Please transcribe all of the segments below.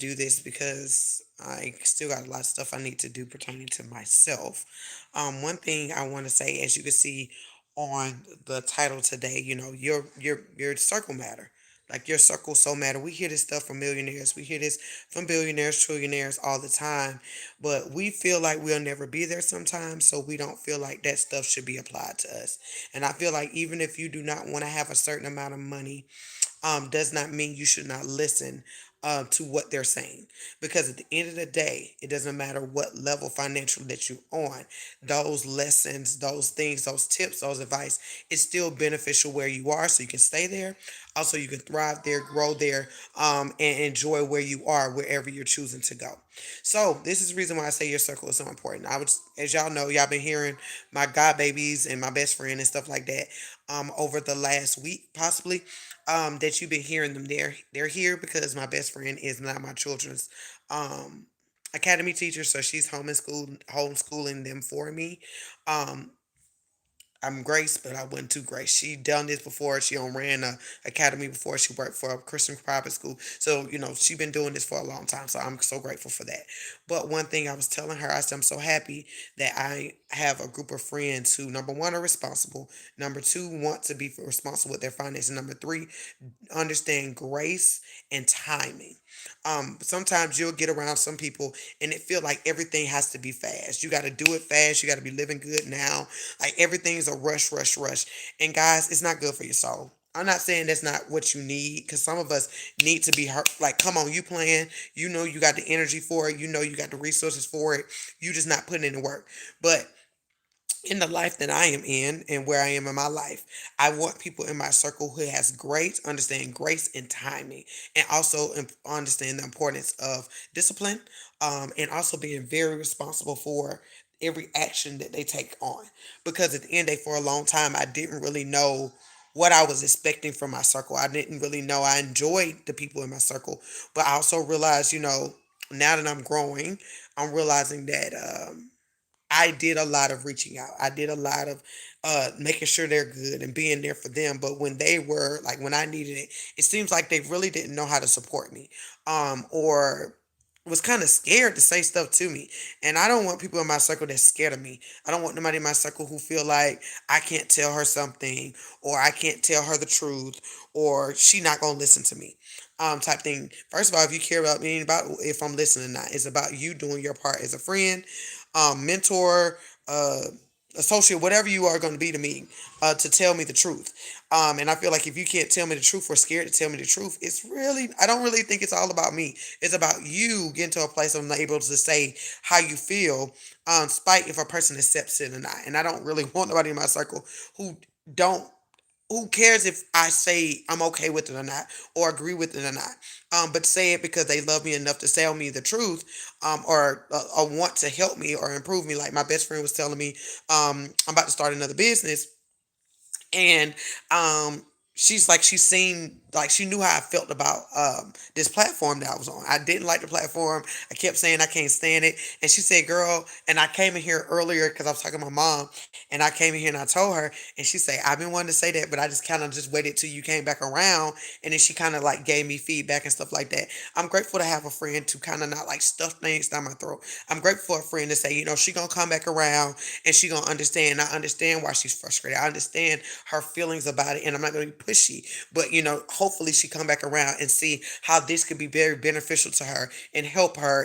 do this because I still got a lot of stuff I need to do pertaining to myself. One thing I want to say, as you can see on the title today, your circle matter. Like your circle so matter. We hear this stuff from millionaires. We hear this from billionaires, trillionaires all the time. But we feel like we'll never be there sometimes, so we don't feel like that stuff should be applied to us. And I feel like even if you do not want to have a certain amount of money, does not mean you should not listen to what they're saying. Because at the end of the day, it doesn't matter what level financial that you're on, those lessons, those things, those tips, those advice, it's still beneficial where you are so you can stay there. Also, you can thrive there, grow there, and enjoy where you are, wherever you're choosing to go. So, this is the reason why I say your circle is so important. As y'all know, y'all been hearing my god babies and my best friend and stuff like that over the last week, possibly that you've been hearing them. They're here because my best friend is not my children's um, academy teacher, so she's homeschooling them for me. Um, I'm Grace, but I wasn't too Grace. She done this before. She ran a academy before. She worked for a Christian private school. So, she been doing this for a long time. So I'm so grateful for that. But one thing I was telling her, I said, I'm so happy that I have a group of friends who, number one, are responsible. Number two, want to be responsible with their finances. Number three, understand grace and timing. Sometimes you'll get around some people and it feel like everything has to be fast. You got to do it fast. You got to be living good now. Like everything's a rush, rush, rush. And guys, it's not good for your soul. I'm not saying that's not what you need, because some of us need to be hurt. Like, come on, you playing. You know you got the energy for it. You know you got the resources for it. You just not putting in the work. But in the life that I am in and where I am in my life, I want people in my circle who has grace, understand grace and timing, and also understand the importance of discipline, and also being very responsible for every action that they take on. Because at the end of the day, for a long time, I didn't really know what I was expecting from my circle. I didn't really know. I enjoyed the people in my circle, but I also realized, now that I'm growing, I'm realizing that. I did a lot of reaching out. I did a lot of making sure they're good and being there for them. But when they were like when I needed it, it seems like they really didn't know how to support me, or was kind of scared to say stuff to me. And I don't want people in my circle that's scared of me. I don't want nobody in my circle who feel like I can't tell her something, or I can't tell her the truth, or she not gonna listen to me. Type thing. First of all, if you care about me, about if I'm listening or not, it's about you doing your part as a friend, mentor, uh, associate, whatever you are going to be to me, to tell me the truth. And I feel like if you can't tell me the truth or scared to tell me the truth, I don't really think it's all about me. It's about you getting to a place of able to say how you feel, spite if a person accepts it or not. And I don't really want nobody in my circle don't who cares if I say I'm okay with it or not, or agree with it or not. But say it because they love me enough to tell me the truth, or want to help me or improve me. Like my best friend was telling me, I'm about to start another business, and she's like she knew how I felt about this platform that I was on. I didn't like the platform. I kept saying I can't stand it, and she said, "Girl," and I came in here earlier because I was talking to my mom, and I came in here and I told her, and she said, "I've been wanting to say that, but I just kind of just waited till you came back around," and then she kind of like gave me feedback and stuff like that. I'm grateful to have a friend to kind of not like stuff things down my throat. I'm grateful for a friend to say, she gonna come back around and she gonna understand. I understand why she's frustrated. I understand her feelings about it, and I'm not gonna be pushy. But hopefully she come back around and see how this could be very beneficial to her and help her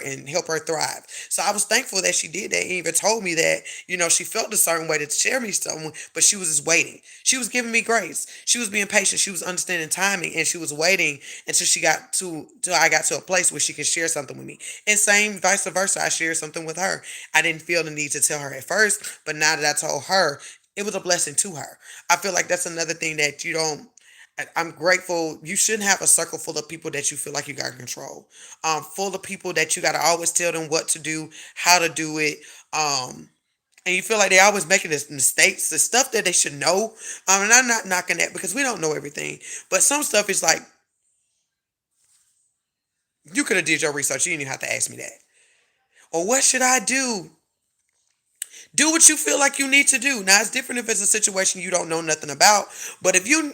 thrive. So I was thankful that she did that and even told me that, she felt a certain way to share me something, but she was just waiting. She was giving me grace. She was being patient. She was understanding timing, and she was waiting until she got to till I got to a place where she could share something with me. And same vice versa. I shared something with her. I didn't feel the need to tell her at first, but now that I told her, it was a blessing to her. I feel like that's another thing that you don't. I'm grateful. You shouldn't have a circle full of people that you feel like you got control. Full of people that you got to always tell them what to do, how to do it. And you feel like they always making this mistakes, the stuff that they should know. And I'm not knocking that because we don't know everything. But some stuff is like you could have did your research. You didn't even have to ask me that. Or what should I do? Do what you feel like you need to do. Now it's different if it's a situation you don't know nothing about. But if you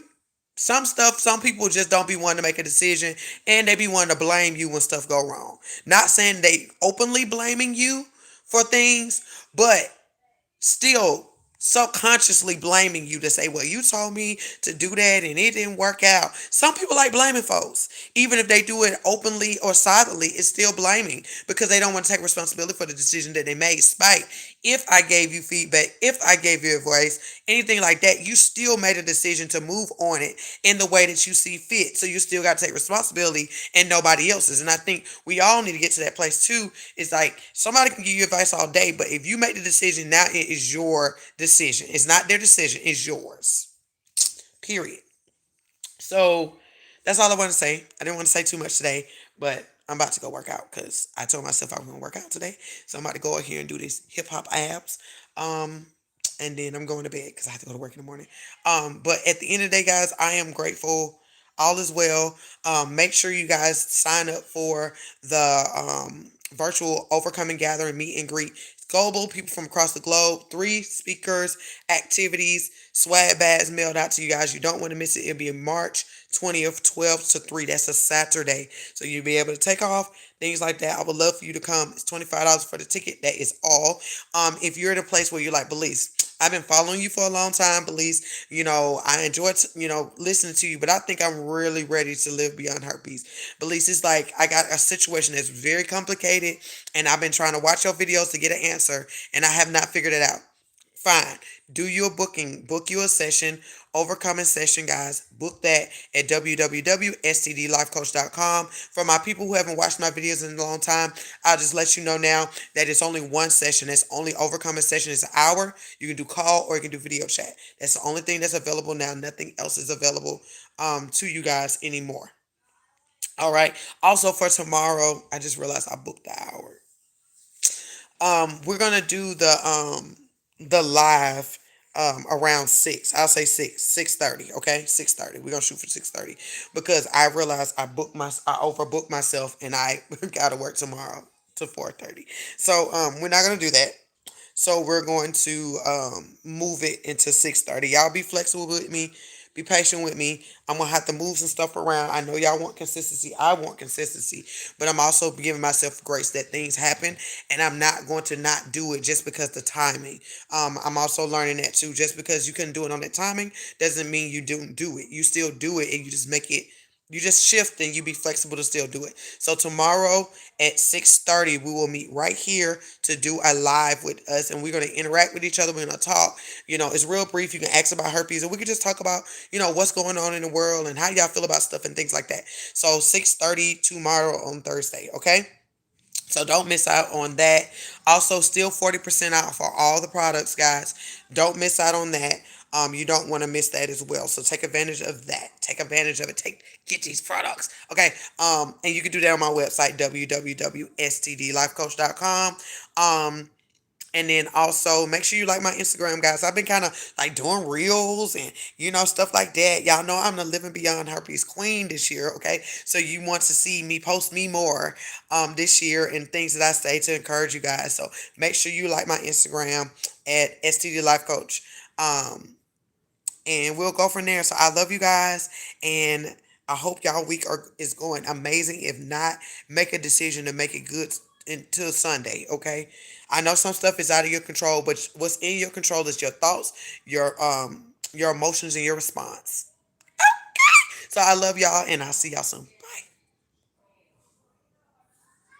Some stuff, some people just don't be wanting to make a decision, and they be wanting to blame you when stuff go wrong. Not saying they openly blaming you for things, but still subconsciously blaming you to say, well, you told me to do that and it didn't work out. Some people like blaming folks. Even if they do it openly or silently, it's still blaming because they don't want to take responsibility for the decision that they made. Spite, if I gave you feedback, if I gave you advice, anything like that, you still made a decision to move on it in the way that you see fit. So you still got to take responsibility and nobody else's. And I think we all need to get to that place too. It's like somebody can give you advice all day, but if you make the decision, now it is your decision. It's not their decision, it's yours. Period. So that's all I want to say. I didn't want to say too much today, but I'm about to go work out because I told myself I was going to work out today. So I'm about to go out here and do these hip hop abs. Um, and then I'm going to bed because I have to go to work in the morning. But at the end of the day, guys, I am grateful. All is well. Make sure you guys sign up for the virtual Overcoming Gathering meet and greet. Global people from across the globe, 3 speakers, activities, swag bags mailed out to you guys. You don't want to miss it. It'll be in March 20th, 12 to 3. That's a Saturday. So you'll be able to take off, things like that. I would love for you to come. It's $25 for the ticket. That is all. If you're in a place where you're like, Belize, I've been following you for a long time, Belize. I enjoyed, listening to you, but I think I'm really ready to live beyond herpes. Belize, is like I got a situation that's very complicated, and I've been trying to watch your videos to get an answer, and I have not figured it out. Fine. Do your booking. Book you a session. Overcoming session, guys. Book that at www.stdlifecoach.com. For my people who haven't watched my videos in a long time, I'll just let you know now that it's only one session. It's only overcoming session. It's an hour. You can do call or you can do video chat. That's the only thing that's available now. Nothing else is available to you guys anymore. All right. Also for tomorrow, I just realized I booked the hour. We're gonna do the live around 6. I'll say 6:30. Okay, 6:30. We're gonna shoot for 6:30 because I realized I overbooked myself and I gotta work tomorrow to 4:30. So we're not gonna do that. So we're going to move it into 6:30. Y'all be flexible with me. Be patient with me. I'm gonna have to move some stuff around. I know y'all want consistency. I want consistency, but I'm also giving myself grace that things happen, and I'm not going to not do it just because the timing. I'm also learning that too. Just because you couldn't do it on that timing doesn't mean you don't do it. You still do it, and you just make it. You just shift and you be flexible to still do it. So tomorrow at 6:30, we will meet right here to do a live with us, and we're gonna interact with each other. We're gonna talk. It's real brief. You can ask about herpes, and we can just talk about what's going on in the world and how y'all feel about stuff and things like that. So 6:30 tomorrow on Thursday. Okay. So don't miss out on that. Also, still 40% out for all the products, guys. Don't miss out on that. You don't want to miss that as well. So take advantage of that. Take advantage of it. Get these products. Okay. And you can do that on my website, www.stdlifecoach.com. And then also make sure you like my Instagram, guys. I've been kind of like doing reels and stuff like that. Y'all know I'm the living beyond herpes queen this year. Okay, so you want to see me post me more this year and things that I say to encourage you guys. So make sure you like my Instagram at STD Life Coach. And we'll go from there. So I love you guys, and I hope y'all week is going amazing. If not, make a decision to make it good until Sunday. Okay. I know some stuff is out of your control, but what's in your control is your thoughts, your emotions, and your response. So I love y'all, and I'll see y'all soon.